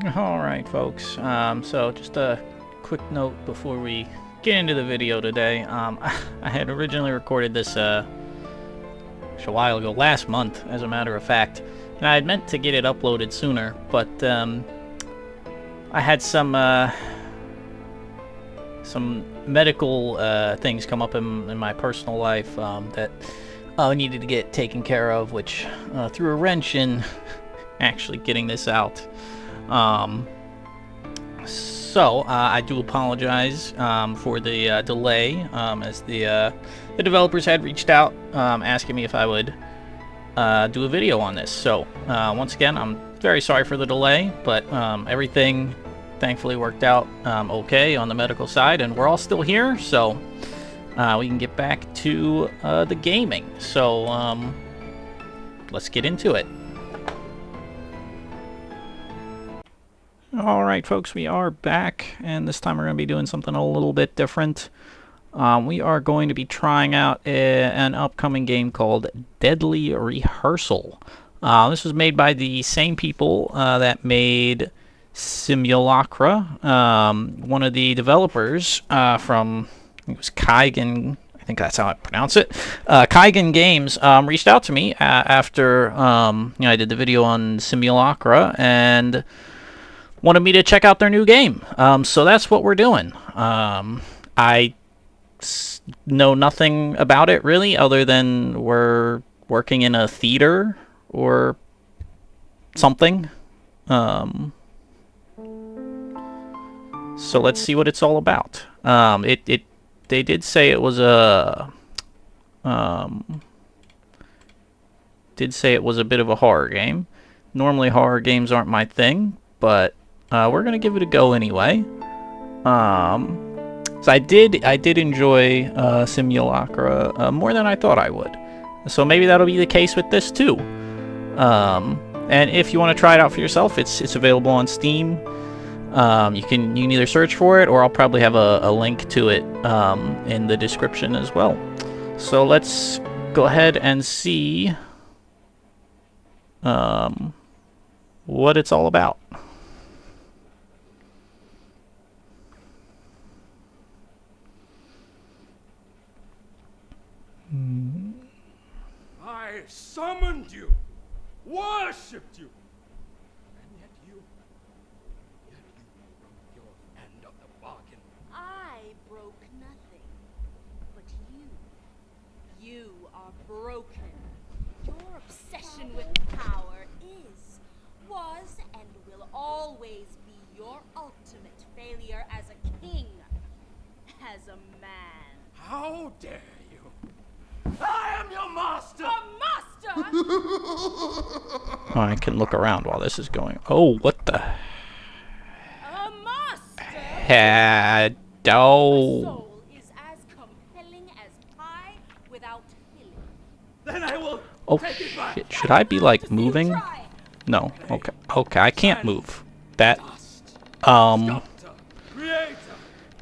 Alright folks, so just a quick note before we get into the video today. I had originally recorded this a while ago, last month as a matter of fact, and I had meant to get it uploaded sooner, but I had some medical things come up in my personal life that I needed to get taken care of, which threw a wrench in actually getting this out. So I do apologize for the delay, as the developers had reached out asking me if I would do a video on this. So once again, I'm very sorry for the delay, but everything thankfully worked out okay on the medical side, and we're all still here, so we can get back to the gaming. So let's get into it. Alright folks, we are back, and this time we're going to be doing something a little bit different. We are going to be trying out an upcoming game called Deadly Rehearsal. This was made by the same people that made Simulacra. One of the developers from, I think it was Kaigen, I think that's how I pronounce it, Kaigen Games, reached out to me after I did the video on Simulacra, and wanted me to check out their new game. So that's what we're doing. I know nothing about it really, other than we're working in a theater or something. So let's see what it's all about. They did say it was a bit of a horror game. Normally horror games aren't my thing, but we're gonna give it a go anyway. So I did enjoy Simulacra more than I thought I would. So maybe that'll be the case with this too. And if you want to try it out for yourself, it's available on Steam. You can either search for it, or I'll probably have a link to it in the description as well. So let's go ahead and see what it's all about. I summoned you, worshipped you, and yet you broke your end of the bargain. I broke nothing, but you are broken. Your obsession with power was, and will always be your ultimate failure as a king, as a man. How dare you? I am your master! A master? I can look around while this is going. Oh, what the? A master? Had A soul is as compelling as pie without filling. Then I will Oh take it back. shit! Should I be like Just you moving? try. No. Okay. Okay. I can't move. That. Dust, Um. sculptor, creator,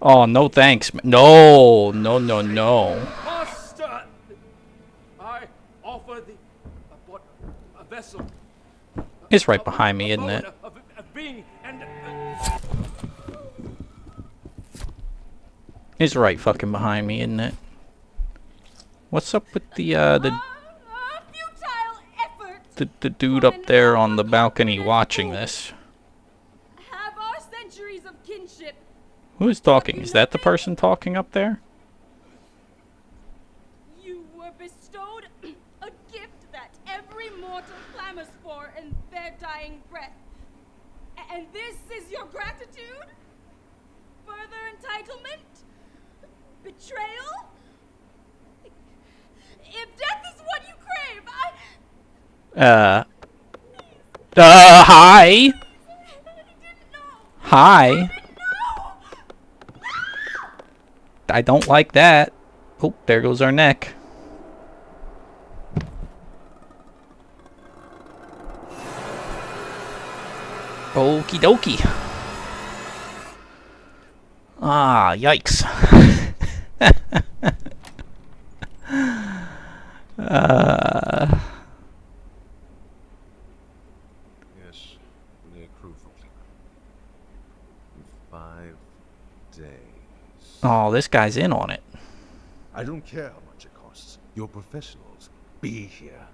Oh no, thanks. No. No. No. No. master. I offer thee a vessel. It's right behind me, isn't it? A being, and It's right fucking behind me, isn't it? What's up with the Futile effort. the dude up there on the balcony watching this? Have our centuries of kinship. Who is talking? Is that the person talking up there? You were bestowed a gift that every mortal clamors for in their dying breath. And this is your gratitude? Further entitlement? Betrayal? If death is what you crave, Hi. I didn't know. Hi. No! I don't like that. Oh, there goes our neck. Okie dokie. Ah, yikes. Yes, the crew folks. 5 days. Oh, this guy's in on it. I don't care how much it costs. You're professionals. Be here.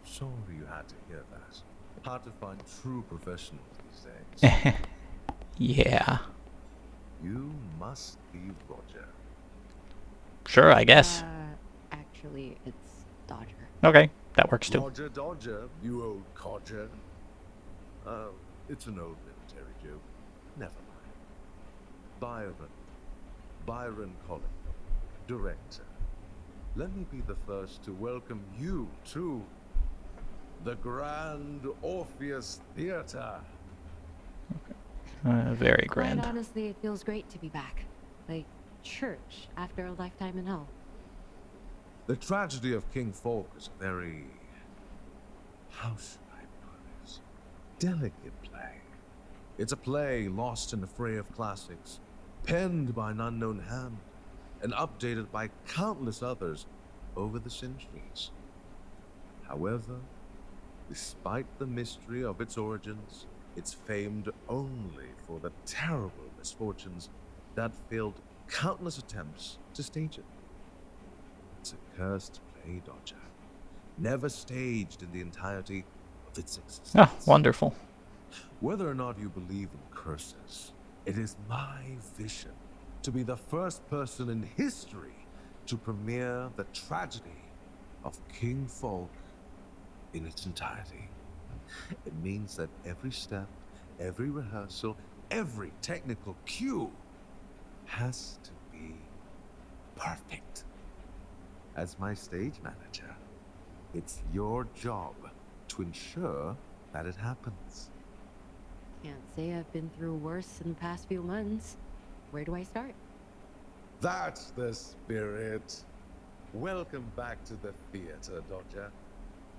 Sorry you had to hear that. Hard to find true professionals these days. Yeah. You must be Roger. Sure, I guess. Actually, it's Dodger. Okay, that works too. Roger Dodger, you old codger. It's an old military joke. Never mind. Byron Collin, director. Let me be the first to welcome you to the Grand Orpheus Theater. Very Quite grand. honestly, it feels great to be back. Like church after a lifetime in hell. The tragedy of King Falk is a very, how should I put it, delicate play. It's a play lost in the fray of classics, penned by an unknown hand, and updated by countless others over the centuries. However, despite the mystery of its origins, it's famed only for the terrible misfortunes that failed countless attempts to stage it. It's a cursed play, Dodger, never staged in the entirety of its existence. Oh, wonderful. Whether or not you believe in curses, it is my vision to be the first person in history to premiere the tragedy of King Falk in its entirety. It means that every step, every rehearsal, every technical cue has to be perfect. As my stage manager, it's your job to ensure that it happens. Can't say I've been through worse in the past few months. Where do I start? That's the spirit. Welcome back to the theater, Dodger.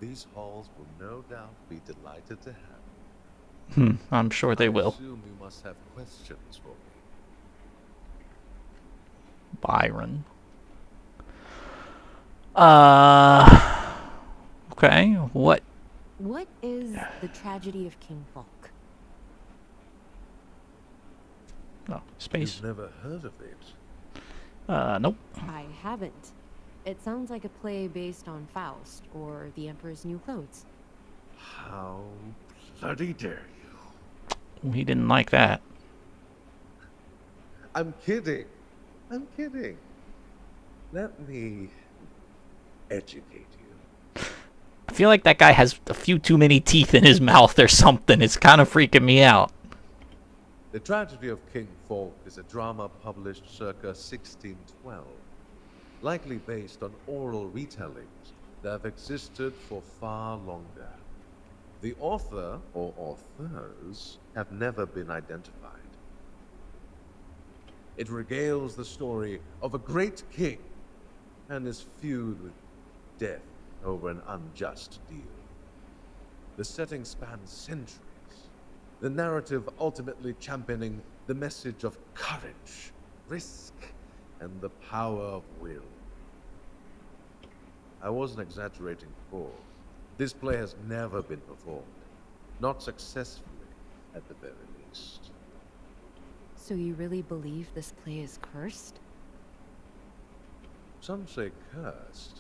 These halls will no doubt be delighted to have you. I'm sure they I will. assume you must have questions for me. Byron. Okay, what? What is the tragedy of King Falk? Oh, space. You've never heard of it? Nope. I haven't. It sounds like a play based on Faust or The Emperor's New Clothes. How bloody dare you? He didn't like that. I'm kidding. I'm kidding. Let me educate you. I feel like that guy has a few too many teeth in his mouth or something. It's kind of freaking me out. The tragedy of King Falk is a drama published circa 1612, likely based on oral retellings that have existed for far longer. The author or authors have never been identified. It regales the story of a great king and his feud with death over an unjust deal. The setting spans centuries, the narrative ultimately championing the message of courage, risk, and the power of will. I wasn't exaggerating before. This play has never been performed, not successfully at the very least. So you really believe this play is cursed? Some say cursed.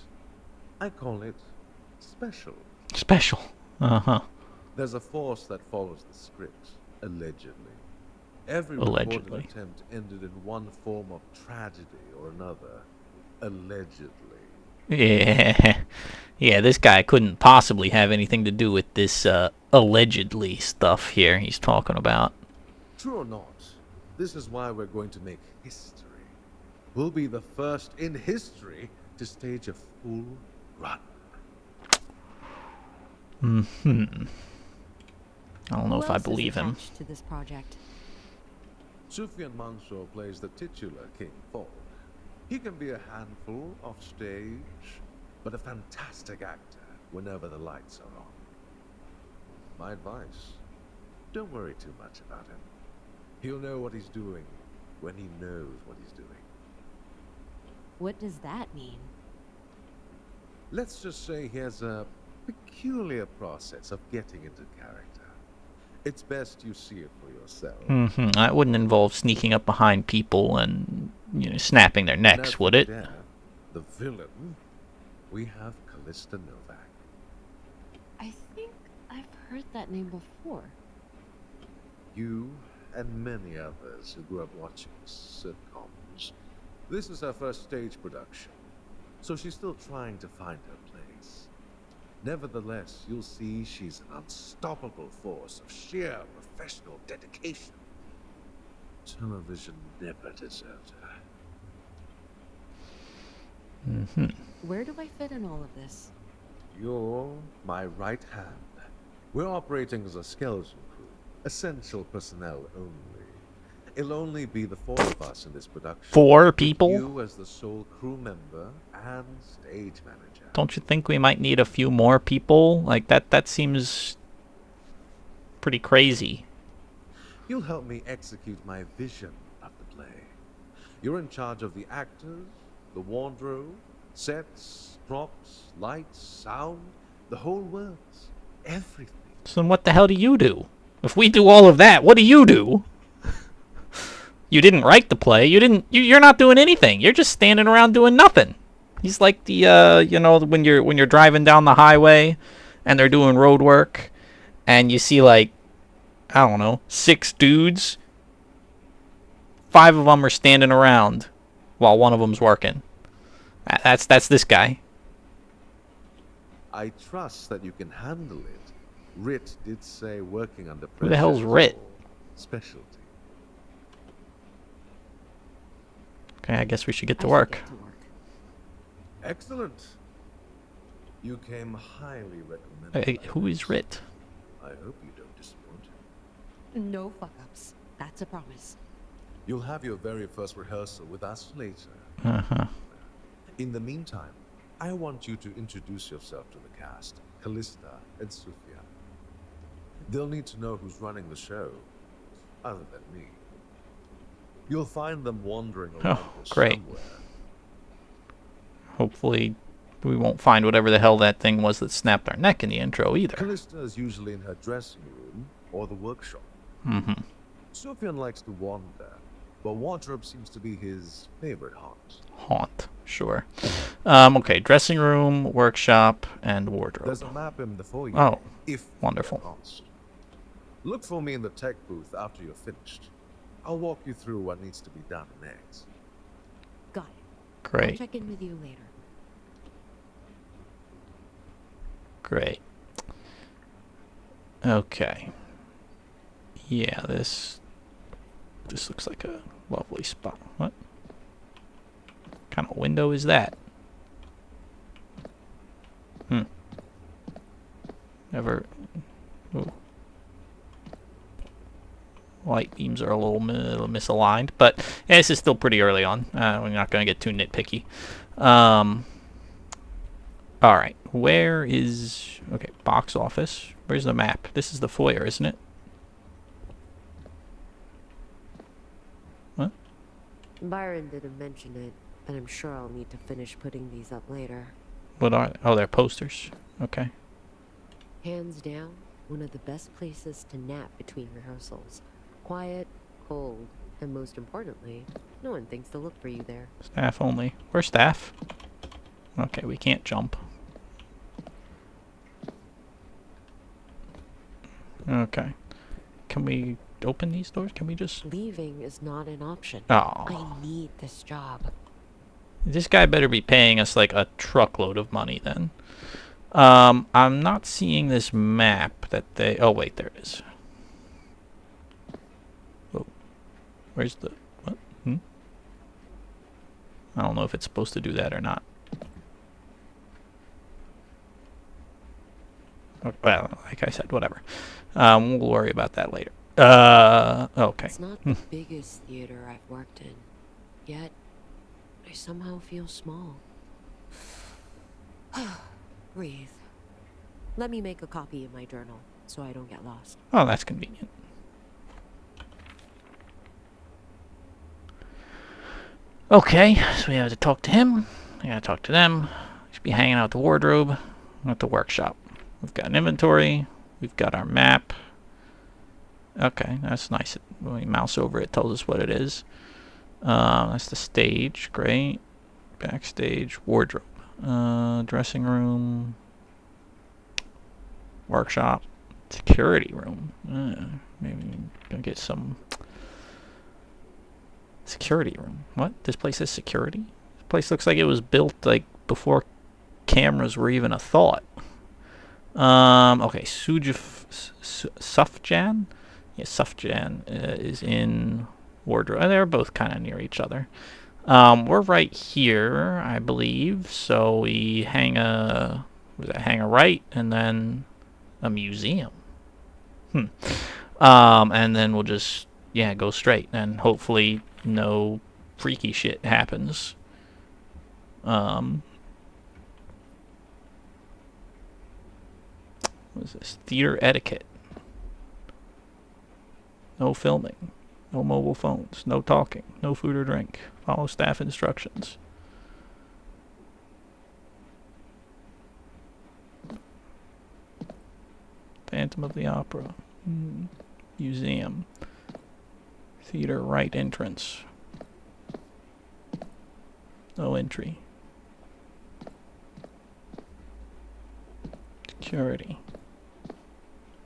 I call it special. Special. Uh-huh. There's a force that follows the script, allegedly. Every Allegedly. recorded attempt ended in one form of tragedy or another. Allegedly. Yeah. Yeah, this guy couldn't possibly have anything to do with this allegedly stuff here he's talking about. True or not, this is why we're going to make history. We'll be the first in history to stage a full run. I don't know Who if I else is believe him. attached to this project? Sufyan Mansour plays the titular King Falk. He can be a handful off stage, but a fantastic actor whenever the lights are on. My advice, don't worry too much about him. He'll know what he's doing when he knows what he's doing. What does that mean? Let's just say he has a peculiar process of getting into character. It's best you see it for yourself. That wouldn't involve sneaking up behind people and, snapping their And as necks, for would it? Death, the villain, we have Callista Novak. I think I've heard that name before. You and many others who grew up watching sitcoms. This is her first stage production, so she's still trying to find her place. Nevertheless, you'll see she's an unstoppable force of sheer professional dedication. Television never deserved her. Where do I fit in all of this? You're my right hand. We're operating as a skeleton crew, essential personnel only. It'll only be the four of us in this production. 4 with people? You as the sole crew member and stage manager. Don't you think we might need a few more people? Like, that seems pretty crazy. You'll help me execute my vision of the play. You're in charge of the actors, the wardrobe, sets, props, lights, sound, the whole works, everything. So then what the hell do you do? If we do all of that, what do you do? You didn't write the play. You're not doing anything. You're just standing around doing nothing. He's like the when you're driving down the highway and they're doing road work and you see, like, I don't know, 6 dudes. 5 of them are standing around while one of them's working. That's this guy. I trust that you can handle it. Rit did say working under pressure. Who the hell's is Rit? your specialty. Okay, I guess we should get to I should work. get to work. Excellent. You came highly recommended. Who is Rit? I hope you don't disappoint. No fuck-ups. That's a promise. You'll have your very first rehearsal with us later. Uh-huh. In the meantime, I want you to introduce yourself to the cast, Callista and Sophia. They'll need to know who's running the show, other than me. You'll find them wandering around here great. somewhere. Hopefully we won't find whatever the hell that thing was that snapped our neck in the intro either. Callista is usually in her dressing room or the workshop. Sufyan likes to wander, but wardrobe seems to be his favorite haunt. Sure. Okay, dressing room, workshop, and wardrobe. There's a map in the foyer. Oh, if wonderful. you're lost. Look for me in the tech booth after you're finished. I'll walk you through what needs to be done next. Got it. I'll Great. check in with you later. Great. Okay. Yeah, this looks like a lovely spot. What kind of window is that? Never. Ooh. Light beams are a little misaligned, but yeah, this is still pretty early on. We're not going to get too nitpicky. All right, where is... Okay, box office. Where's the map? This is the foyer, isn't it? What? Byron didn't mention it, but I'm sure I'll need to finish putting these up later. What are... Oh, they're posters. Okay. Hands down, one of the best places to nap between rehearsals. Quiet, cold, and most importantly, no one thinks to look for you there. Staff only. Where's staff? Okay, we can't jump. Okay. Can we open these doors? Can we just... Leaving is not an option. Oh. I need this job. This guy better be paying us like a truckload of money then. I'm not seeing this map that they... Oh, wait, there it is. Oh. Where's the... What? I don't know if it's supposed to do that or not. Well, like I said, whatever. We'll worry about that later. Okay. It's not the biggest theater I've worked in, yet I somehow feel small. Breathe. Let me make a copy in my journal so I don't get lost. Oh, that's convenient. Okay, so we have to talk to him. I gotta talk to them. Should be hanging out at the wardrobe, at the workshop. We've got an inventory. We've got our map. Okay, that's nice. When we mouse over it, tells us what it is. That's the stage. Great. Backstage. Wardrobe. Dressing room. Workshop. Security room. Maybe gonna get some security room. What? This place has security? This place looks like it was built like before cameras were even a thought. Okay, Sufjan? Yeah, Sufjan is in wardrobe. They're both kind of near each other. We're right here, I believe. So we hang a right and then a museum. And then we'll just go straight and hopefully no freaky shit happens. What is this? Theater etiquette. No filming. No mobile phones. No talking. No food or drink. Follow staff instructions. Phantom of the Opera. Museum. Theater right entrance. No entry. Security.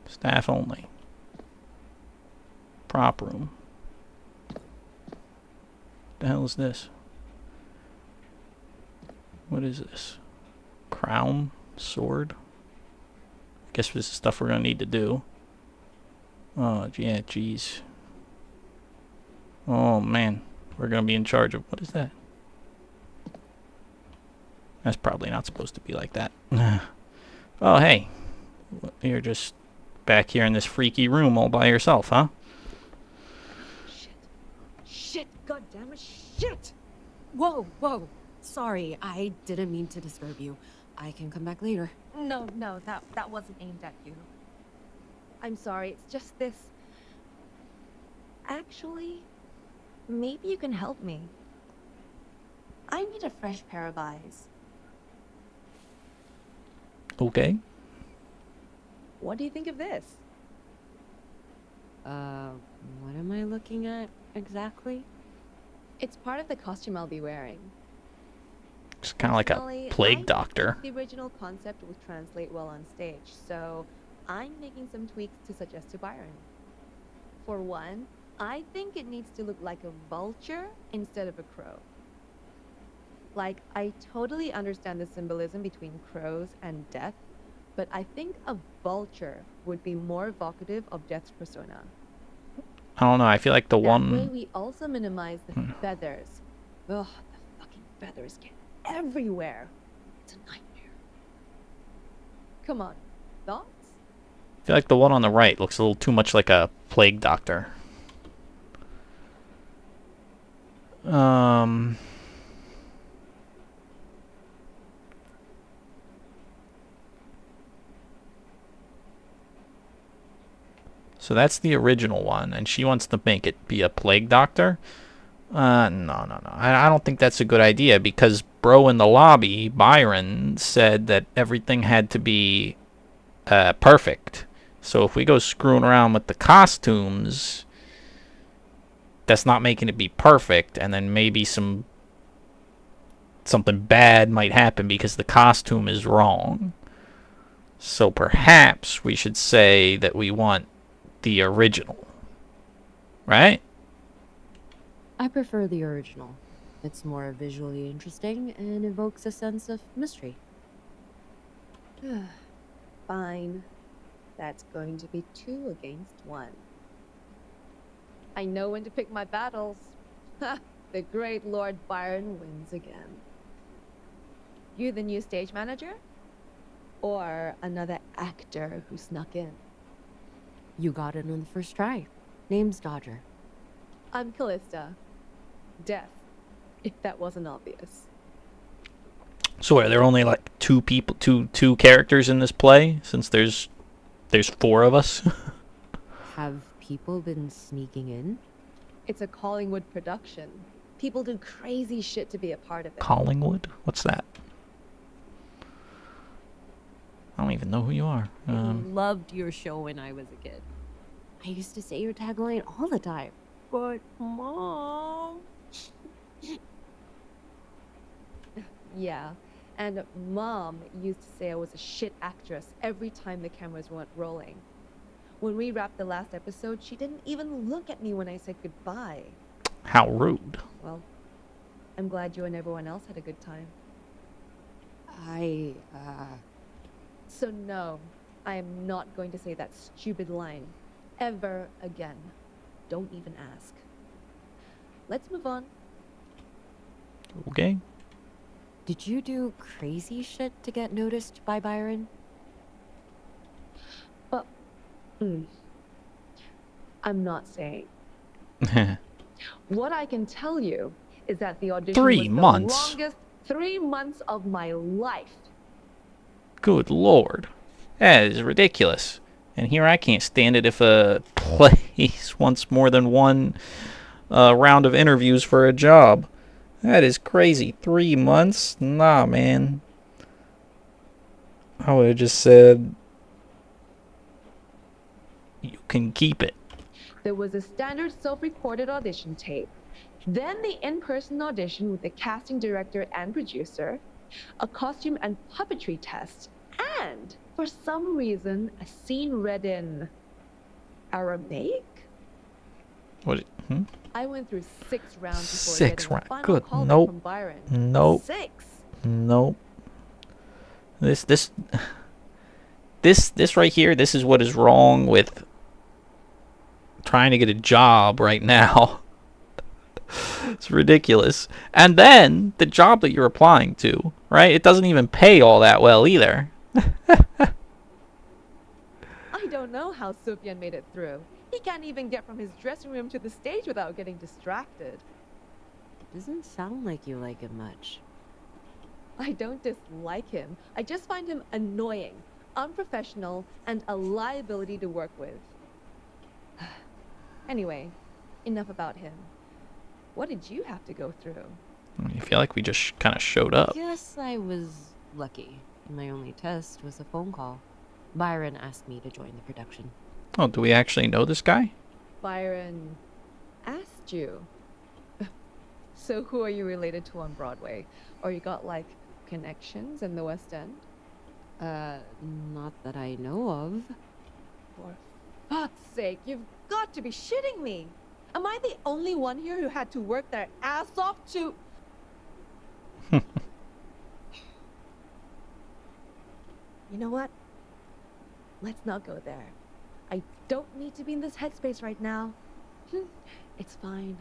Staff only. Prop room. The hell is this? What is this? Crown? Sword? I guess this is stuff we're gonna need to do. Oh, yeah, jeez. Oh, man. We're gonna be in charge of... What is that? That's probably not supposed to be like that. Oh, hey. You're just back here in this freaky room all by yourself, huh? Shit, goddammit, shit! Whoa, whoa. Sorry, I didn't mean to disturb you. I can come back later. No, that wasn't aimed at you. I'm sorry, it's just this. Actually, maybe you can help me. I need a fresh pair of eyes. Okay. What do you think of this? What am I looking at exactly? It's part of the costume I'll be wearing. It's kind of like a Personally, plague I doctor. think the original concept would translate well on stage, so I'm making some tweaks to suggest to Byron. For one, I think it needs to look like a vulture instead of a crow. Like, I totally understand the symbolism between crows and death, but I think a vulture would be more evocative of death's persona. I don't know. I feel like the That way one... we also minimize the feathers. Ugh, the fucking feathers get everywhere. It's a nightmare. Come on, thoughts? I feel like the one on the right looks a little too much like a plague doctor. So that's the original one, and she wants to make it be a plague doctor. No. I don't think that's a good idea because bro in the lobby, Byron, said that everything had to be perfect. So if we go screwing around with the costumes, that's not making it be perfect, and then maybe something bad might happen because the costume is wrong. So perhaps we should say that we want the original, right? I prefer the original. It's more visually interesting and evokes a sense of mystery. Fine. That's going to be 2 against 1. I know when to pick my battles. Ha! The great Lord Byron wins again. You the new stage manager? Or another actor who snuck in? You got it on the first try. Name's Dodger. I'm Callista. Death, if that wasn't obvious. So are there only like two characters in this play since there's 4 of us? Have people been sneaking in? It's a Collingwood production. People do crazy shit to be a part of it. Collingwood? What's that? I don't even know who you are. I loved your show when I was a kid. I used to say your tagline all the time. But, Mom... Yeah. And Mom used to say I was a shit actress every time the cameras weren't rolling. When we wrapped the last episode, she didn't even look at me when I said goodbye. How rude. Well, I'm glad you and everyone else had a good time. I, So no, I am not going to say that stupid line ever again. Don't even ask. Let's move on. Okay. Did you do crazy shit to get noticed by Byron? But, I'm not saying. What I can tell you is that the audition 3 was months. the longest 3 months of my life. Good lord. That is ridiculous. And here I can't stand it if a place wants more than one round of interviews for a job. That is crazy. 3 months? Nah, man. I would have just said, you can keep it. There was a standard self-recorded audition tape, then the in-person audition with the casting director and producer, a costume and puppetry test, and, for some reason, a scene read in Aramaic? What? I went through 6 rounds before 6 getting a rounds. final Good. call back Nope. from Byron. Nope. 6. Nope. This right here, this is what is wrong with trying to get a job right now. It's ridiculous. And then the job that you're applying to, right? It doesn't even pay all that well either. I don't know how Sufyan made it through. He can't even get from his dressing room to the stage without getting distracted. Doesn't sound like you like him much. I don't dislike him. I just find him annoying, unprofessional, and a liability to work with. Anyway, enough about him. What did you have to go through? I feel like we just kind of showed up. Guess I was lucky. My only test was a phone call. Byron asked me to join the production. Oh, do we actually know this guy? Byron asked you. So who are you related to on Broadway? Or you got, like, connections in the West End? Not that I know of. For fuck's sake, you've got to be shitting me! Am I the only one here who had to work their ass off to... You know what? Let's not go there. I don't need to be in this headspace right now. It's fine.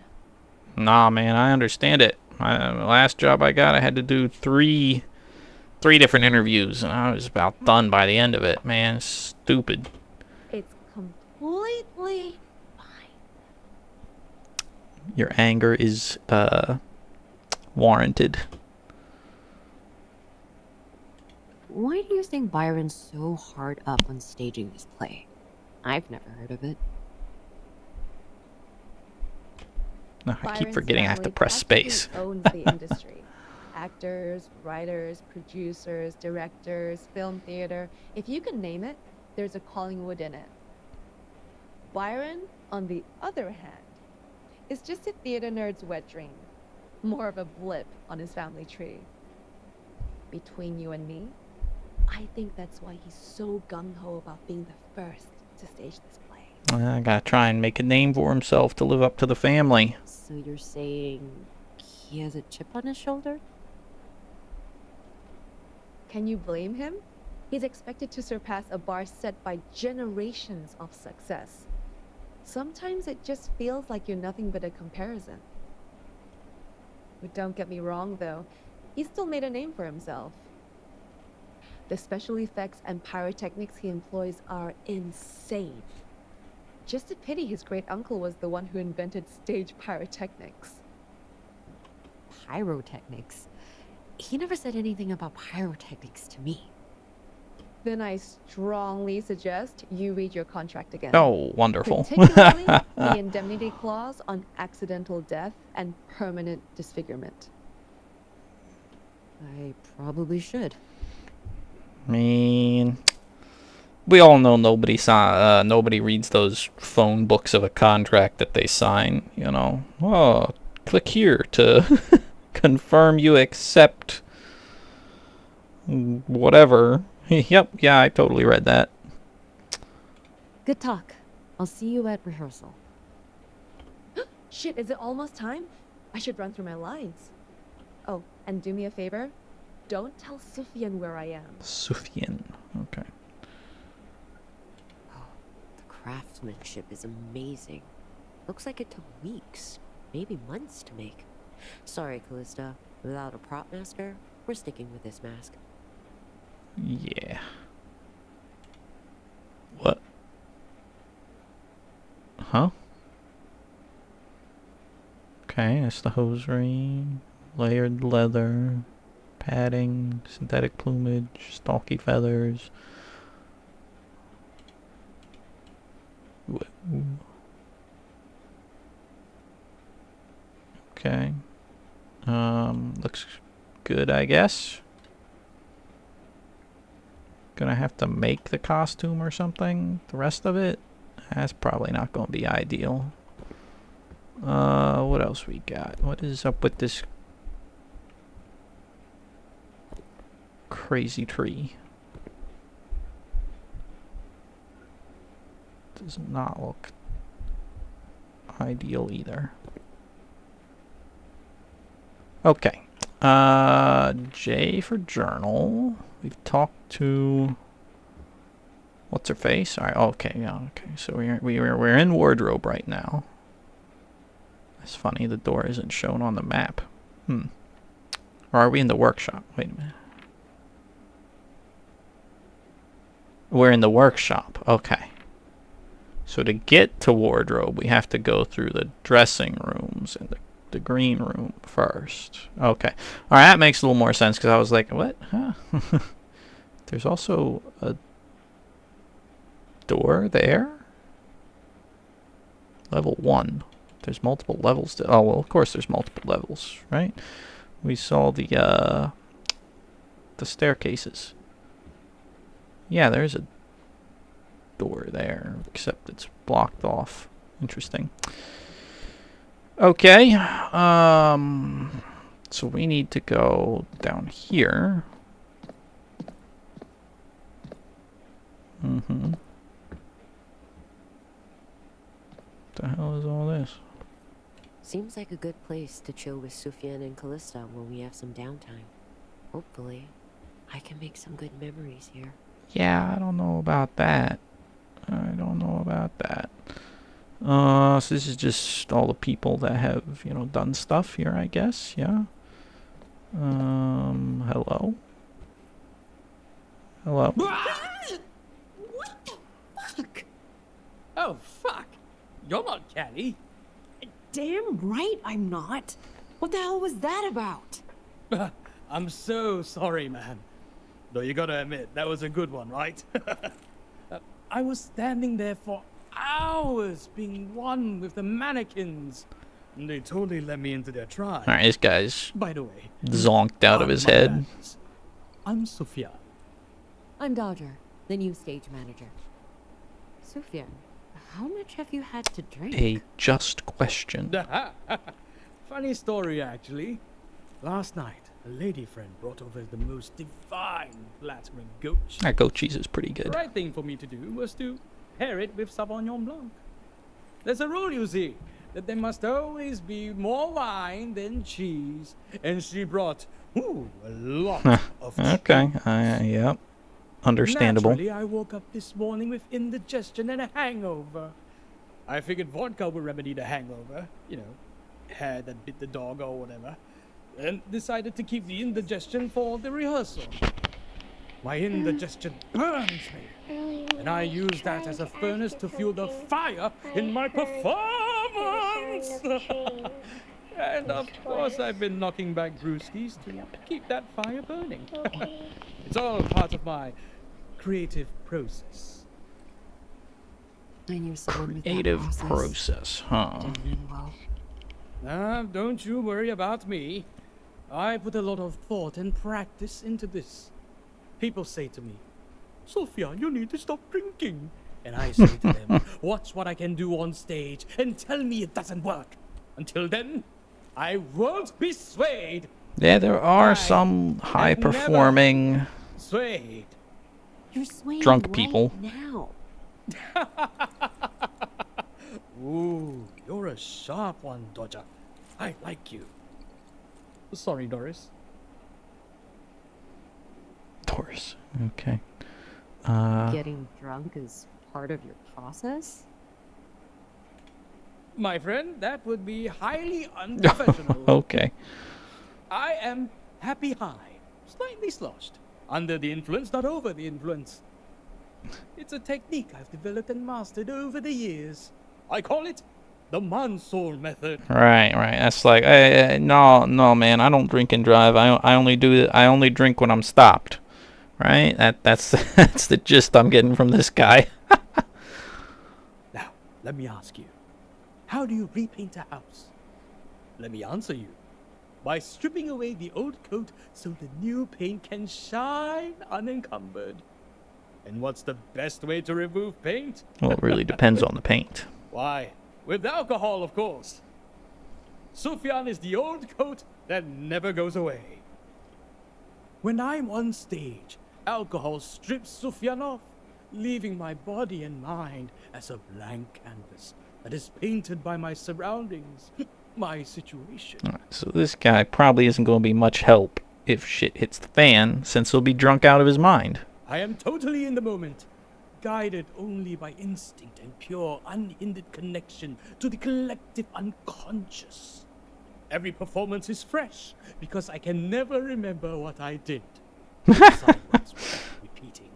Nah, man, I understand it. The last job I got, I had to do three different interviews, and I was about done by the end of it, man. Stupid. It's completely fine. Your anger is warranted. Why do you think Byron's so hard up on staging this play? I've never heard of it. No, I keep Byron's forgetting I have to family press practically space. owns the industry. Actors, writers, producers, directors, film theater. If you can name it, there's a Collingwood in it. Byron, on the other hand, is just a theater nerd's wet dream. More of a blip on his family tree. Between you and me, I think that's why he's so gung-ho about being the first to stage this play. I gotta try and make a name for himself to live up to the family. So you're saying he has a chip on his shoulder? Can you blame him? He's expected to surpass a bar set by generations of success. Sometimes it just feels like you're nothing but a comparison. But don't get me wrong, though. He still made a name for himself. The special effects and pyrotechnics he employs are insane. Just a pity his great uncle was the one who invented stage pyrotechnics. Pyrotechnics? He never said anything about pyrotechnics to me. Then I strongly suggest you read your contract again. Oh, wonderful. Particularly the indemnity clause on accidental death and permanent disfigurement. I probably should. I mean, We all know nobody reads those phone books of a contract that they sign. You know, oh, click here to confirm you accept whatever. Yep, yeah, I totally read that. Good talk. I'll see you at rehearsal. Shit, is it almost time? I should run through my lines. Oh, and do me a favor. Don't tell Sufyan where I am. Sufyan. Okay. The craftsmanship is amazing. Looks like it took weeks, maybe months to make. Sorry, Callista. Without a prop master, we're sticking with this mask. Yeah. What? Huh? Okay, that's the hosiery. Layered leather. Padding. Synthetic plumage. Stalky feathers. Okay. Looks good, I guess. Gonna have to make the costume or something. The rest of it, that's probably not gonna be ideal. What else we got? What is up with this crazy tree? Does not look ideal either. Okay. J for journal. We've talked to what's her face? All right. Okay. Yeah. Okay. So we're in wardrobe right now. It's funny the door isn't shown on the map. Or are we in the workshop? Wait a minute. We're in the workshop. Okay. So to get to wardrobe, we have to go through the dressing rooms and the green room first. Okay. All right, that makes a little more sense because I was like, what? Huh? There's also a door there? Level 1. There's multiple levels. Oh, well, of course there's multiple levels, right? We saw the staircases. Yeah, there's a door there, except it's blocked off. Interesting. Okay. So we need to go down here. What the hell is all this? Seems like a good place to chill with Sufyan and Callista when we have some downtime. Hopefully, I can make some good memories here. Yeah, I don't know about that. So this is just all the people that have, done stuff here, I guess. Yeah. Hello? Hello? What the fuck? Oh, fuck. You're not Callie. Damn right I'm not. What the hell was that about? I'm so sorry, man. Though you gotta admit, that was a good one, right? I was standing there for hours being one with the mannequins. And they totally let me into their tribe. Alright, this guy's By the way, zonked out of his my head. manners. I'm Sophia. I'm Dodger, the new stage manager. Sufyan, how much have you had to drink? A just question. Funny story, actually. Last night, a lady friend brought over the most divine flattering goat cheese. That goat cheese is pretty The good. right thing for me to do was to pair it with Sauvignon Blanc. There's a rule, you see, that there must always be more wine than cheese. And she brought, a lot of cheese. Okay, yep. Understandable. Naturally, I woke up this morning with indigestion and a hangover. I figured vodka would remedy the hangover, hair that bit the dog or whatever, and decided to keep the indigestion for the rehearsal. My indigestion burns me, and I use that as a furnace to fuel the fire in my performance. And of course, I've been knocking back brewskis to keep that fire burning. It's all part of my creative process. I knew someone with that Creative process. process, huh? Didn't end well. Don't you worry about me. I put a lot of thought and practice into this. People say to me, Sophia, you need to stop drinking. And I say to them, watch what I can do on stage and tell me it doesn't work. Until then, I won't be swayed. Yeah, there are I some have high-performing Swayed. You're swaying drunk right people. now. Ooh, you're a sharp one, Dodger. I like you. Sorry, Doris. Taurus. Okay. Getting drunk is part of your process? My friend, that would be highly unprofessional. Okay. I am happy high, slightly sloshed. Under the influence, not over the influence. It's a technique I've developed and mastered over the years. I call it the Mansour method. Right. That's like, no, man. I don't drink and drive. I only drink when I'm stopped. Right. That's that's the gist I'm getting from this guy. Now, let me ask you, how do you repaint a house? Let me answer you. By stripping away the old coat so the new paint can shine unencumbered. And what's the best way to remove paint? Well, it really depends on the paint. Why, with alcohol, of course. Sufyan is the old coat that never goes away. When I'm on stage, alcohol strips Sufyan off, leaving my body and mind as a blank canvas that is painted by my surroundings, my situation. All right, so this guy probably isn't going to be much help if shit hits the fan, since he'll be drunk out of his mind. I am totally in the moment, guided only by instinct and pure, unhindered connection to the collective unconscious. Every performance is fresh because I can never remember what I did. Assignments worth repeating.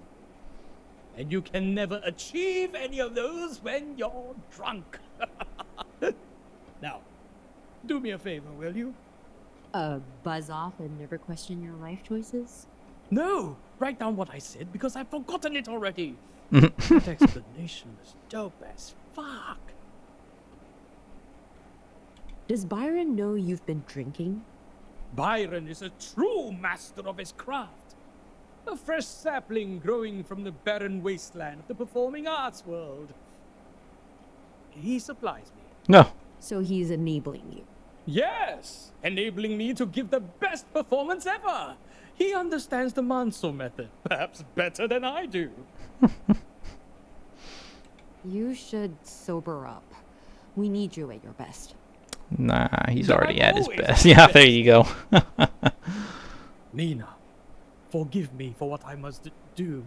And you can never achieve any of those when you're drunk. Now, do me a favor, will you? Buzz off and never question your life choices? No! Write down what I said because I've forgotten it already. That explanation was dope as fuck. Does Byron know you've been drinking? Byron is a true master of his craft. A fresh sapling growing from the barren wasteland of the performing arts world. He supplies me. No. So he's enabling you. Yes! Enabling me to give the best performance ever. He understands the Mansour method, perhaps better than I do. You should sober up. We need you at your best. Nah, he's I'm already at his always best. at Yeah, my there you go. Nina, forgive me for what I must do.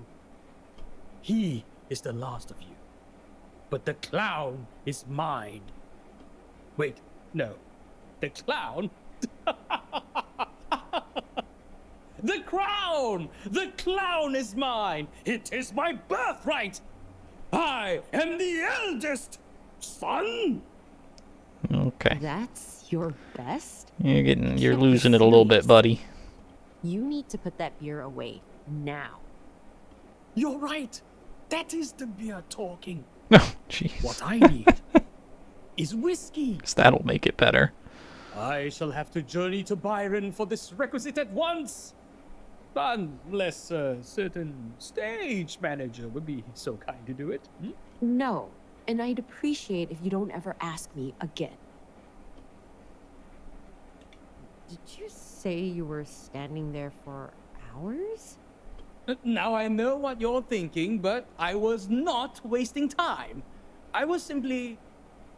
He is the last of you. But the clown is mine. Wait, no. The clown? The crown! The clown is mine! It is my birthright! I am the eldest son! Okay. That's your best? You're Can't be losing it a little bit, serious. buddy. You need to put that beer away now. You're right. That is the beer talking. Oh, jeez. What I need is whiskey. That'll make it better. I shall have to journey to Byron for this requisite at once. Unless a certain stage manager would be so kind to do it. No, and I'd appreciate if you don't ever ask me again. Did you say you were standing there for hours? Now I know what you're thinking, but I was not wasting time. I was simply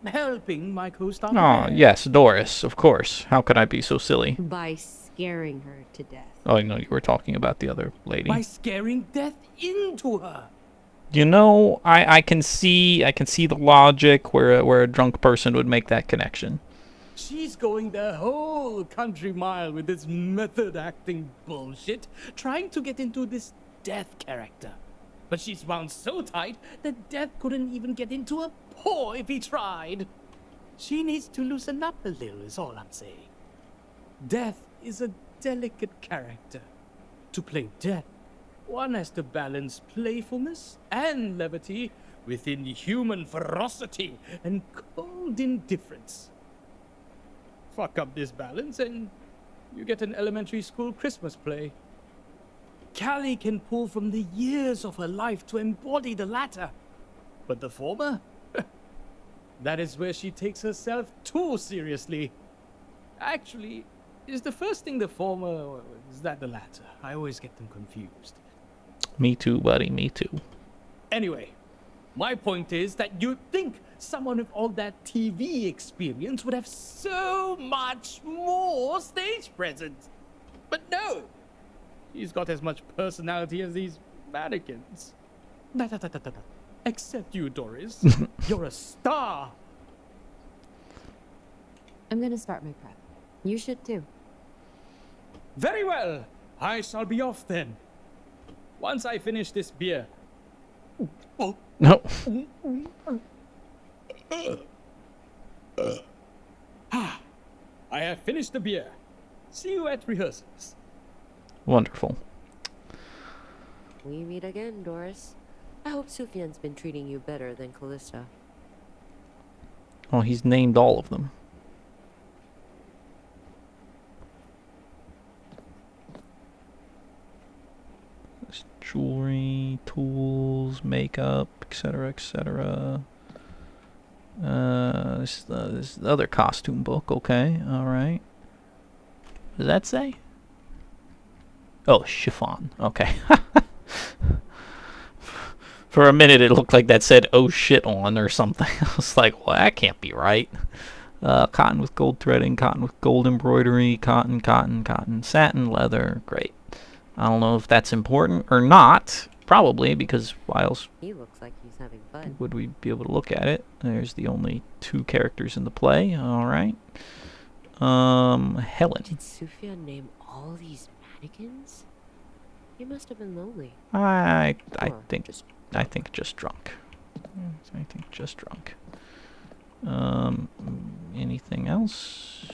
helping my co-star. Oh, yes, Doris, of course. How could I be so silly? By scaring her to death. Oh, no, you were talking about the other lady. By scaring death into her. You know, I can see the logic where a drunk person would make that connection. She's going the whole country mile with this method acting bullshit, trying to get into this death character. But she's wound so tight that Death couldn't even get into a pore if he tried. She needs to loosen up a little, is all I'm saying. Death is a delicate character. To play Death, one has to balance playfulness and levity within human ferocity and cold indifference. Fuck up this balance and you get an elementary school Christmas play. Callie can pull from the years of her life to embody the latter. But the former? That is where she takes herself too seriously. Actually, is the first thing the former, or is that the latter? I always get them confused. Me too, buddy. Me too. Anyway, my point is that you'd think someone with all that TV experience would have so much more stage presence. But no! He's got as much personality as these mannequins. Da, da, da, da, da, da. Except you, Doris. You're a star! I'm gonna start my prep. You should too. Very well! I shall be off then. Once I finish this beer. Oh, No. I have finished the beer. See you at rehearsals. Wonderful. We meet again, Doris. I hope Sufjan's been treating you better than Callista. Well, he's named all of them. There's jewelry, tools, makeup, etc., etc. This is the other costume book. Okay, all right. What does that say? Oh, chiffon. Okay. For a minute, it looked like that said "oh shit" on or something. I was like, well, that can't be right. Cotton with gold threading, cotton with gold embroidery, cotton, cotton, cotton, satin, leather. Great. I don't know if that's important or not. Probably, because why else He looks like he's having fun. would we be able to look at it? There's the only 2 characters in the play. All right. Helen. Did Sufjan name all these mannequins? He must have been lonely. I Or think just I think just drunk. I think just drunk. Anything else?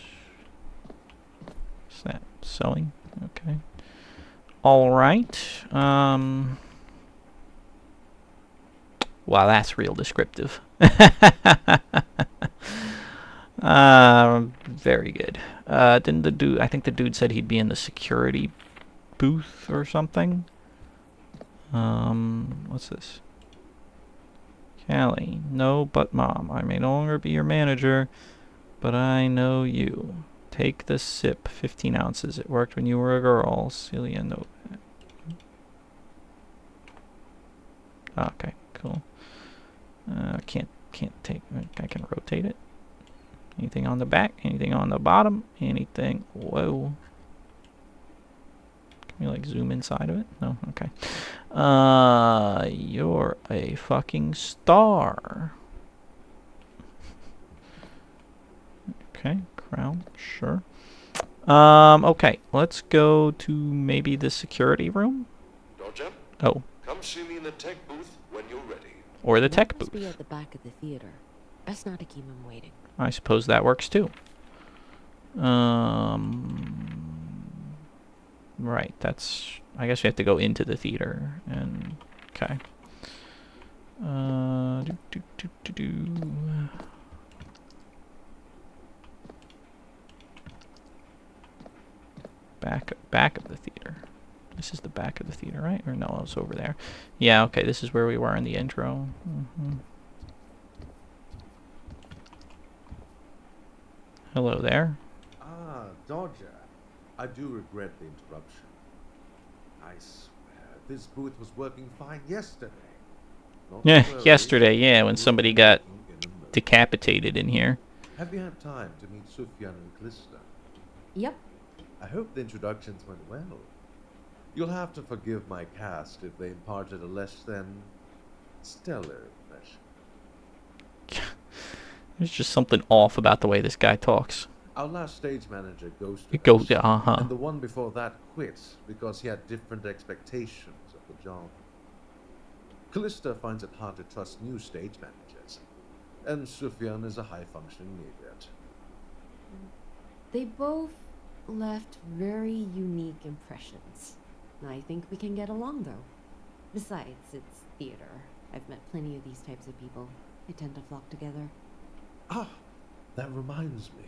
Is that sewing? Okay. All right. Wow, that's real descriptive. Very good. Didn't the dude? I think the dude said he'd be in the security booth or something. What's this? Callie, no, but Mom. I may no longer be your manager, but I know you. Take the sip, 15 ounces. It worked when you were a girl. Celia, no. Okay, cool. Can't take. I can rotate it. Anything on the back? Anything on the bottom? Anything? Whoa. Can we like zoom inside of it? No. Okay. You're a fucking star. Okay, crown, sure. Okay, let's go to maybe the security room. Dodger, Oh, come see me in the tech booth when you're ready. or the tech must booth. be at the back of the theater. Best not to keep him waiting. I suppose that works too. Right, that's... I guess we have to go into the theater, and... Okay. Back of the theater. This is the back of the theater, right? Or no, it's over there. Yeah, okay, this is where we were in the intro. Hello there. Ah, Dodger. I do regret the interruption. I swear, this booth was working fine yesterday. Not to Yeah, worry, yesterday, yeah, when we're somebody got working in a moment. decapitated in here. Have you had time to meet Sufjan and Callista? Yep. I hope the introductions went well. You'll have to forgive my cast if they imparted a less than stellar impression. There's just something off about the way this guy talks. Our last stage manager ghosted It goes, us, yeah, uh-huh. and the one before that quit because he had different expectations of the job. Callista finds it hard to trust new stage managers, and Sufjan is a high-functioning idiot. They both left very unique impressions. I think we can get along though. Besides, it's theater. I've met plenty of these types of people. They tend to flock together. Ah, that reminds me.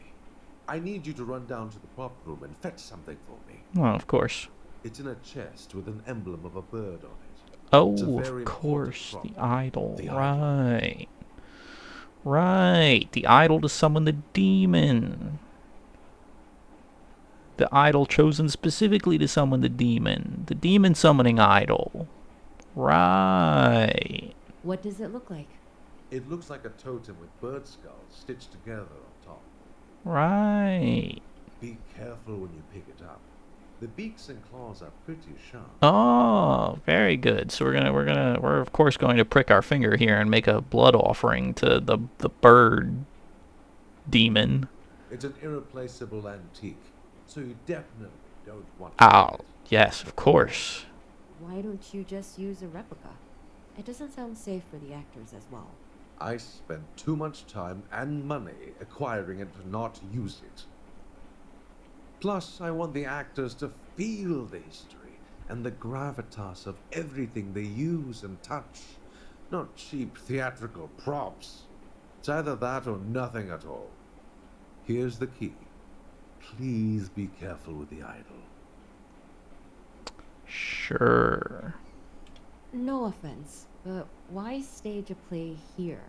I need you to run down to the prop room and fetch something for me. Well, of course. It's in a chest with an emblem of a bird on it. It's a Oh, very of important course, prop. the idol. The idol. Right. Right. The idol to summon the demon. The idol chosen specifically to summon the demon. The demon summoning idol. Right. What does it look like? It looks like a totem with bird skulls stitched together on top. Right. Be careful when you pick it up. The beaks and claws are pretty sharp. Oh, very good. So we're of course going to prick our finger here and make a blood offering to the bird demon. It's an irreplaceable antique, so you definitely don't want to Oh, lose it. yes, of course. Why don't you just use a replica? It doesn't sound safe for the actors as well. I spent too much time and money acquiring it to not use it. Plus, I want the actors to feel the history and the gravitas of everything they use and touch, not cheap theatrical props. It's either that or nothing at all. Here's the key. Please be careful with the idol. Sure. No offense, but why stage a play here?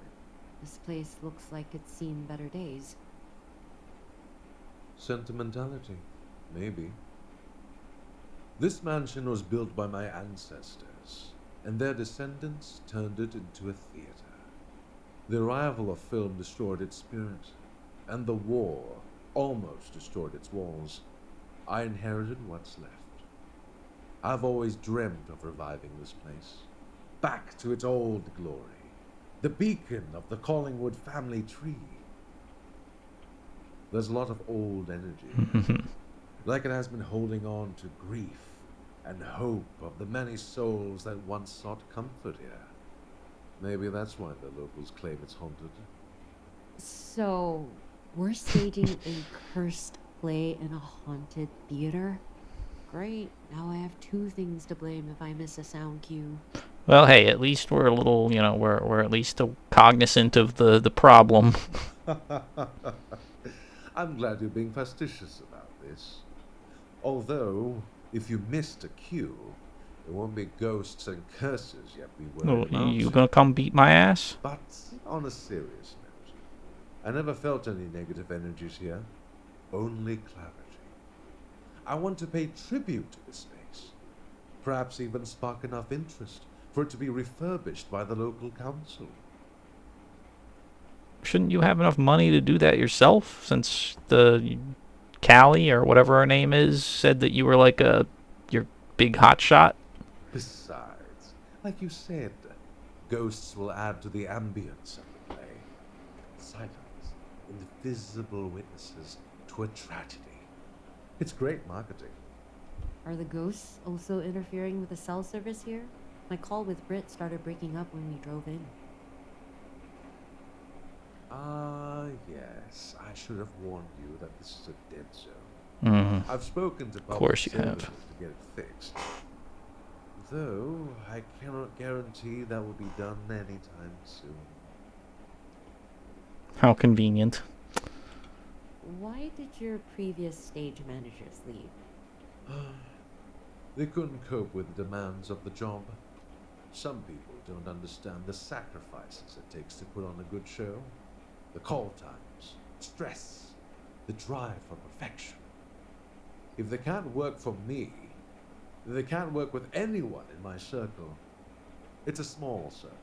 This place looks like it's seen better days. Sentimentality, maybe. This mansion was built by my ancestors, and their descendants turned it into a theater. The arrival of film destroyed its spirit, and the war almost destroyed its walls. I inherited what's left. I've always dreamt of reviving this place, back to its old glory, the beacon of the Collingwood family tree. There's a lot of old energy, like it has been holding on to grief and hope of the many souls that once sought comfort here. Maybe that's why the locals claim it's haunted. So, we're staging a cursed play in a haunted theater? Great, now I have two things to blame if I miss a sound cue. Well, hey, at least we're a little, we're at least cognizant of the problem. I'm glad you're being facetious about this. Although, if you missed a cue, there won't be ghosts and curses yet be worried Oh, about. you gonna come beat my ass? But on a serious note, I never felt any negative energies here, only clarity. I want to pay tribute to this space, perhaps even spark enough interest for it to be refurbished by the local council. Shouldn't you have enough money to do that yourself, since the Callie, or whatever her name is, said that you were like your big hotshot? Besides, like you said, ghosts will add to the ambience of the play. Silence, invisible witnesses to a tragedy. It's great marketing. Are the ghosts also interfering with the cell service here? My call with Britt started breaking up when we drove in. Yes. I should have warned you that this is a dead zone. Mm-hmm. I've spoken to public course you services have. to get it fixed. Though, I cannot guarantee that will be done anytime soon. How convenient. Why did your previous stage managers leave? They couldn't cope with the demands of the job. Some people don't understand the sacrifices it takes to put on a good show. The call times, stress, the drive for perfection. If they can't work for me, they can't work with anyone in my circle. It's a small circle,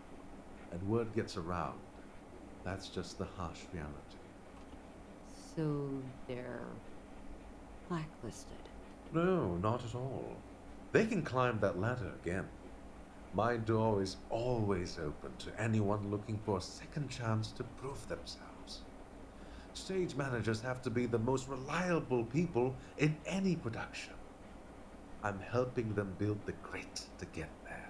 and word gets around. That's just the harsh reality. So they're blacklisted. No, not at all. They can climb that ladder again. My door is always open to anyone looking for a second chance to prove themselves. Stage managers have to be the most reliable people in any production. I'm helping them build the grit to get there.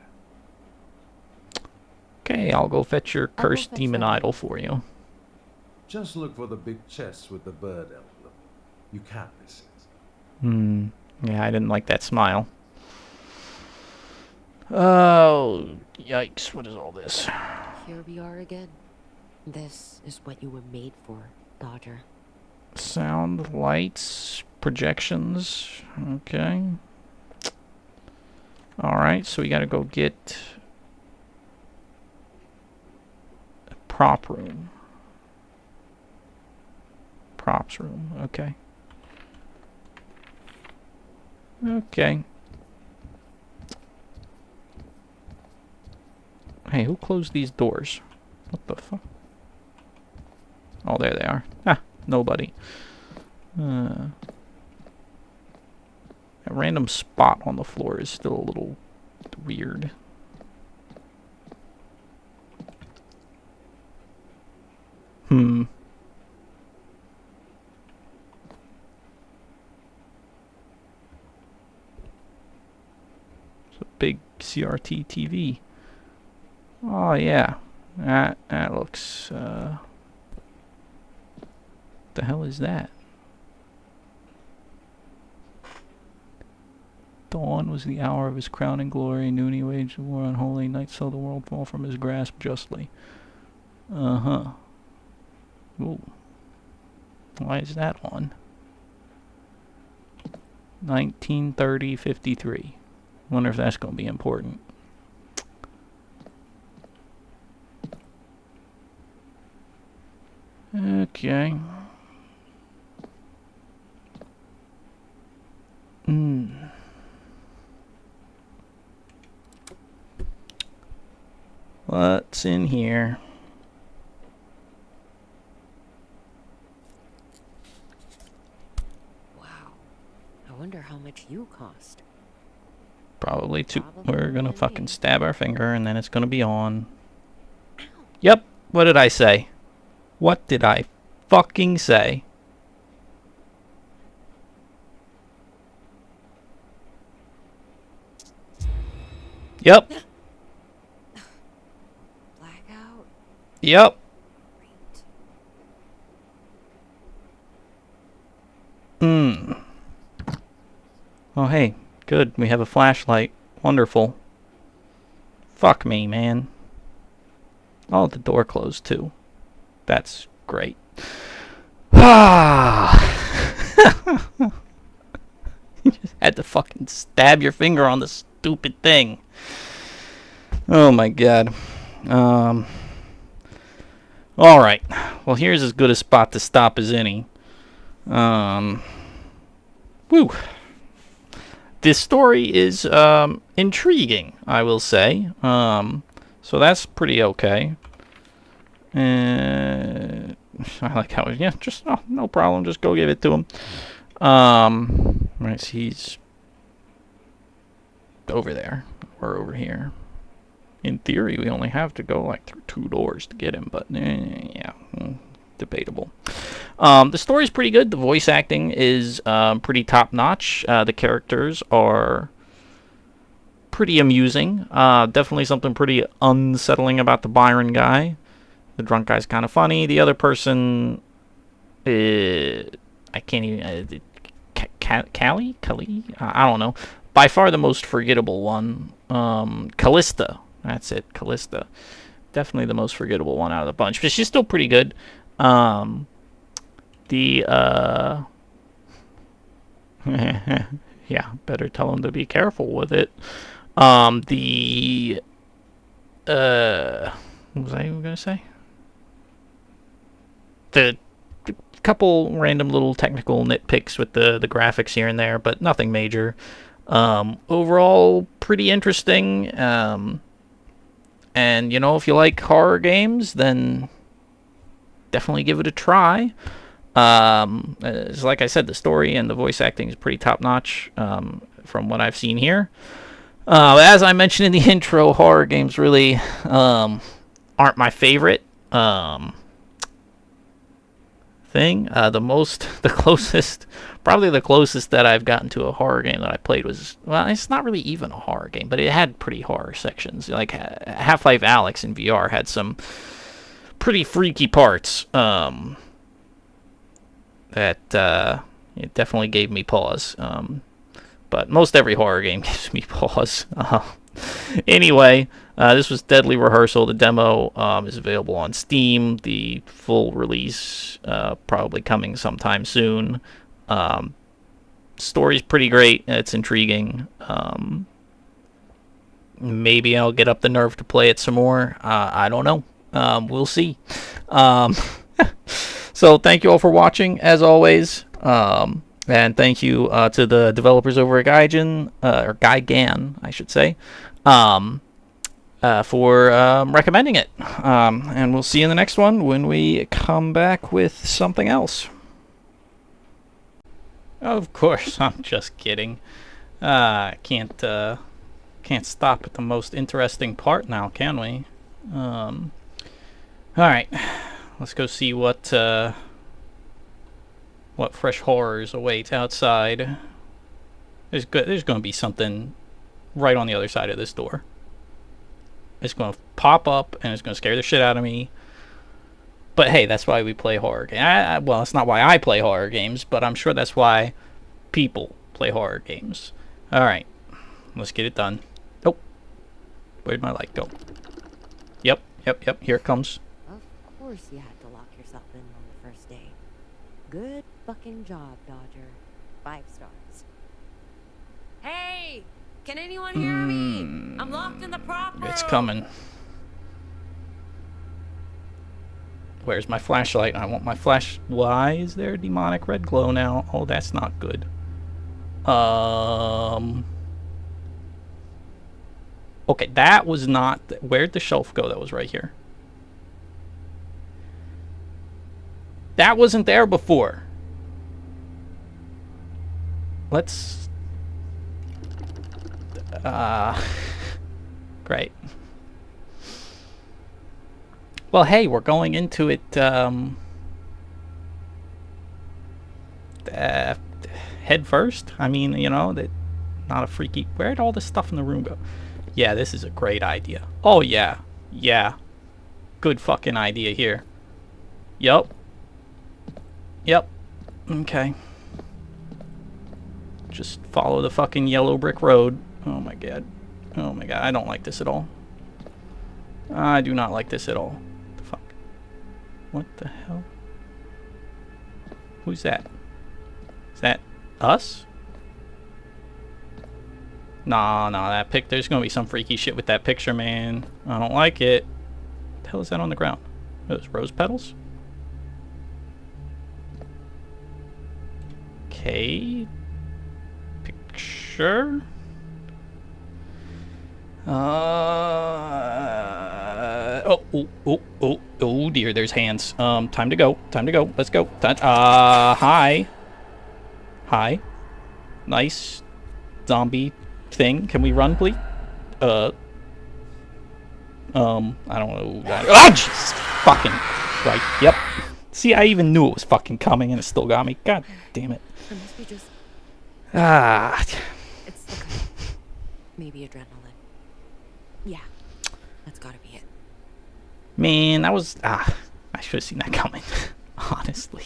Okay, I'll go fetch your I'll go cursed fetch demon that. idol for you. Just look for the big chest with the bird emblem. You can't miss it. Hmm. Yeah, I didn't like that smile. Oh, yikes. What is all this? Here we are again. This is what you were made for, Dodger. Sound, lights, projections. Okay. Alright, so we gotta go get a prop room. Props room, okay. Okay. Hey, who closed these doors? What the fuck? Oh, there they are. Ah, nobody. A random spot on the floor is still a little weird. Hmm. It's a big CRT TV. Oh yeah, that looks. What the hell is that? Dawn was the hour of his crowning glory. Noon he waged a war on holy. Night saw the world fall from his grasp justly. Uh-huh. Ooh. Why is that on? 1930-53. Wonder if that's going to be important. Okay. What's in here? Wow. I wonder how much you cost. Probably two. Probably We're more gonna than fucking me. stab our finger and then it's gonna be on. Yep. What did I say? What did I fucking say? Yep. Blackout? Yep. Great. Oh, hey. Good. We have a flashlight. Wonderful. Fuck me, man. Oh, the door closed, too. That's great. Ah. You just had to fucking stab your finger on the stupid thing. Oh, my God. Alright. Well, here's as good a spot to stop as any. Woo. This story is intriguing, I will say. So that's pretty okay. I like how yeah, just no problem. Just go give it to him. Right, so he's over there. We're over here. In theory, we only have to go like through 2 doors to get him, but yeah, debatable. The story's pretty good. The voice acting is pretty top-notch. The characters are pretty amusing. Definitely something pretty unsettling about the Byron guy. The drunk guy's kind of funny. The other person, I can't even... Callie? I don't know. By far the most forgettable one. Callista. That's it, Callista. Definitely the most forgettable one out of the bunch. But she's still pretty good. Yeah, better tell him to be careful with it. What was I going to say? The couple random little technical nitpicks with the graphics here and there, but nothing major. Overall, pretty interesting. And, you know, if you like horror games, then definitely give it a try. Like I said, the story and the voice acting is pretty top-notch from what I've seen here. As I mentioned in the intro, horror games really aren't my favorite thing. Probably the closest that I've gotten to a horror game that I played was, well, it's not really even a horror game, but it had pretty horror sections. Like Half-Life Alyx in VR had some pretty freaky parts that it definitely gave me pause. But most every horror game gives me pause. Anyway, this was Deadly Rehearsal. The demo is available on Steam. The full release probably coming sometime soon. Story's pretty great. It's intriguing. maybe I'll get up the nerve to play it some more. I don't know. We'll see. Um, so thank you all for watching, as always. And thank you to the developers over at Gaijin, or Gaigan, I should say, for recommending it. And we'll see you in the next one when we come back with something else. Of course, I'm just kidding. Can't stop at the most interesting part now, can we? All right, let's go see what fresh horrors await outside. There's going to be something right on the other side of this door. It's going to pop up and it's going to scare the shit out of me. But hey, that's why we play horror games. Well, it's not why I play horror games, but I'm sure that's why people play horror games. All right, let's get it done. Oh, where'd my light go? Yep. Here it comes. Of course you had to lock yourself in on the first day. Good fucking job, Dodger. 5 stars. Hey! Can anyone hear me? I'm locked in the prop room. It's coming. Where's my flashlight? I want my flash. Why is there a demonic red glow now? Oh, that's not good. Okay, that was not... Where'd the shelf go that was right here? That wasn't there before. Let's... Great. Well, hey, we're going into it, head first. I mean, you know, that not a freaky... Where'd all this stuff in the room go? Yeah, this is a great idea. Oh, yeah. Yeah. Good fucking idea here. Yup. Okay. Just follow the fucking yellow brick road. Oh my god. I don't like this at all. I do not like this at all. The fuck? What the hell? Who's that? Is that us? Nah, that pic. There's gonna be some freaky shit with that picture, man. I don't like it. What the hell is that on the ground? Those rose petals? Okay. Picture. Oh dear, there's hands. Time to go. Let's go. Hi. Nice zombie thing. Can we run, please? I don't know. Oh, Jesus fucking right. Yep. See, I even knew it was fucking coming and it still got me. God damn it. It must be just... It's the kind. Maybe adrenaline. Yeah. That's gotta be it. Man, that was... I should have seen that coming. Honestly.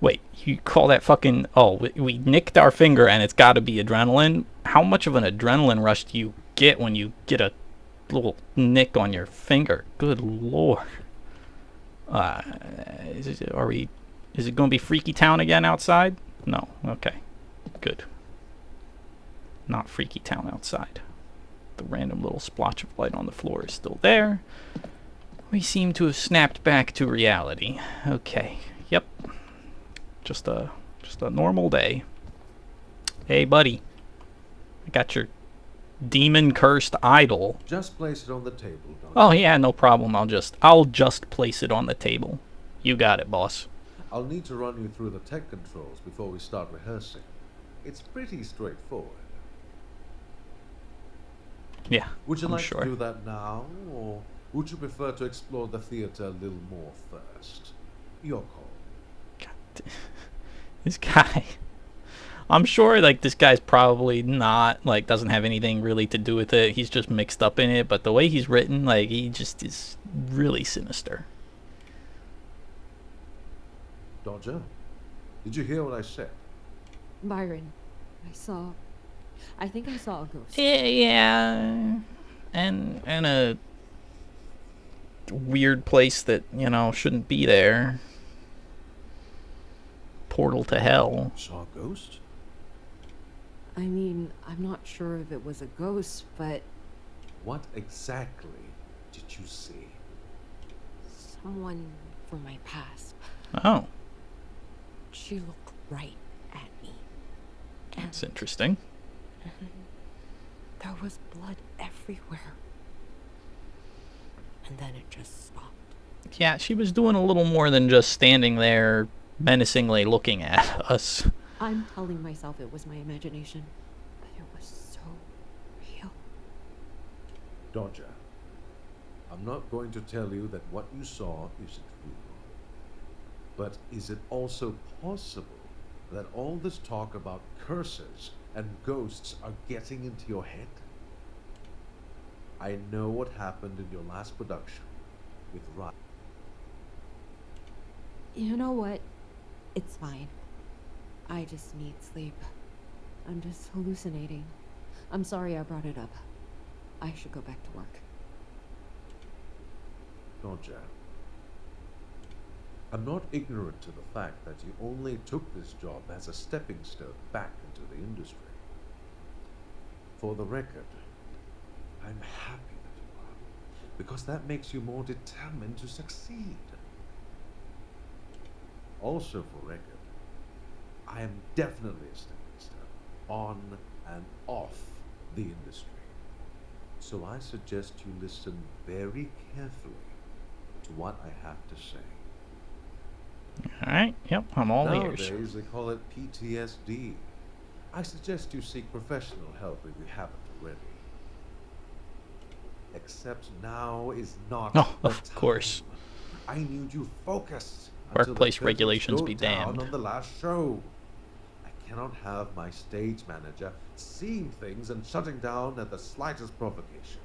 Wait, you call that fucking... Oh, we nicked our finger and it's gotta be adrenaline? How much of an adrenaline rush do you get when you get a little nick on your finger? Good lord. Is it going to be Freaky Town again outside? No. Okay. Good. Not Freaky Town outside. The random little splotch of light on the floor is still there. We seem to have snapped back to reality. Okay. Yep. Just a normal day. Hey, buddy. I got your demon-cursed idol. Just place it on the table, Don. Oh, yeah, no problem. I'll just place it on the table. You got it, boss. I'll need to run you through the tech controls before we start rehearsing. It's pretty straightforward. Yeah, Would you I'm like sure. to do that now, or would you prefer to explore the theater a little more first? Your call. God, this guy... I'm sure, like, this guy's probably not, like, doesn't have anything really to do with it. He's just mixed up in it, but the way he's written, like, he just is really sinister. Dodger, did you hear what I said? Byron, I think I saw a ghost. Yeah. And a weird place that, you know, shouldn't be there. Portal to hell. Saw a ghost? I mean, I'm not sure if it was a ghost, but What exactly did you see? Someone from my past. Oh, She looked right at me. And that's interesting. there was blood everywhere. And then it just stopped. Yeah, she was doing a little more than just standing there menacingly looking at us. I'm telling myself it was my imagination. But it was so real. Dodger, I'm not going to tell you that what you saw isn't real. But is it also possible that all this talk about curses and ghosts are getting into your head? I know what happened in your last production with Ryan. You know what? It's fine. I just need sleep. I'm just hallucinating. I'm sorry I brought it up. I should go back to work. Dodger, I'm not ignorant to the fact that you only took this job as a stepping stone back into the industry. For the record, I'm happy that you are, because that makes you more determined to succeed. Also, for record, I am definitely a stepping stone on and off the industry. So I suggest you listen very carefully to what I have to say. Alright, yep, I'm all ears. Nowadays, they call it PTSD. I suggest you seek professional help if you haven't already. Except now is not Oh, the of time. course. I need you focused. until the Workplace curtains regulations go be down damned. On the last show. I cannot have my stage manager seeing things and shutting down at the slightest provocation.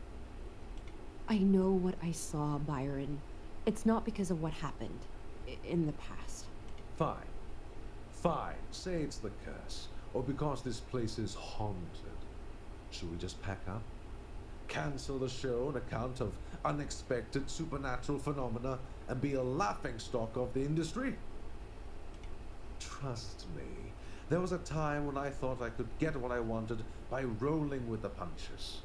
I know what I saw, Byron. It's not because of what happened in the past. Fine. Fine. Say it's the curse. Or because this place is haunted. Should we just pack up? Cancel the show on account of unexpected supernatural phenomena and be a laughingstock of the industry? Trust me, there was a time when I thought I could get what I wanted by rolling with the punches.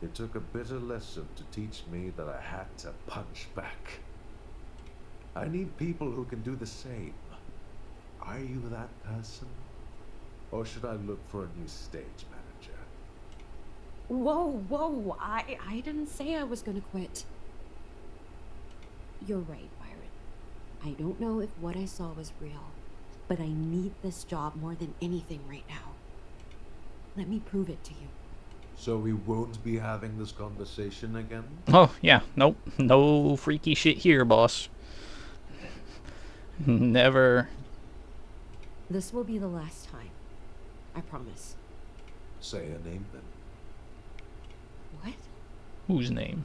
It took a bitter lesson to teach me that I had to punch back. I need people who can do the same. Are you that person? Or should I look for a new stage manager? Whoa, I didn't say I was gonna quit. You're right, Byron. I don't know if what I saw was real, but I need this job more than anything right now. Let me prove it to you. So we won't be having this conversation again? Oh, yeah, nope, no freaky shit here, boss. Never. This will be the last time. I promise. Say a name then. What? Whose name?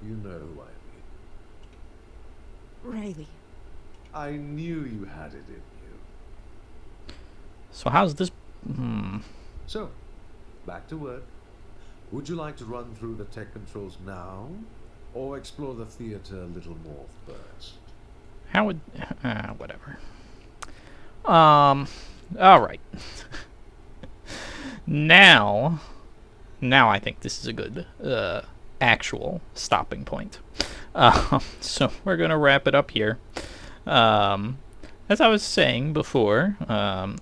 You know who I mean. Riley. I knew you had it in you. So how's this? So, back to work. Would you like to run through the tech controls now? Or explore the theater a little more first? How would... whatever. Alright. Now I think this is a good, actual stopping point. So we're gonna wrap it up here. As I was saying before,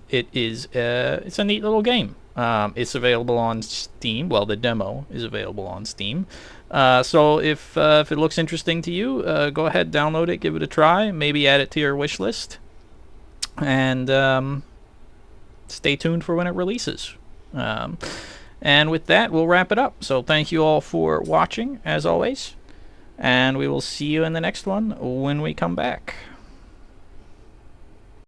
it's a neat little game. It's available on Steam. Well, the demo is available on Steam. So if it looks interesting to you, go ahead, download it, give it a try, maybe add it to your wish list, and stay tuned for when it releases. And with that, we'll wrap it up. So thank you all for watching, as always, and we will see you in the next one when we come back.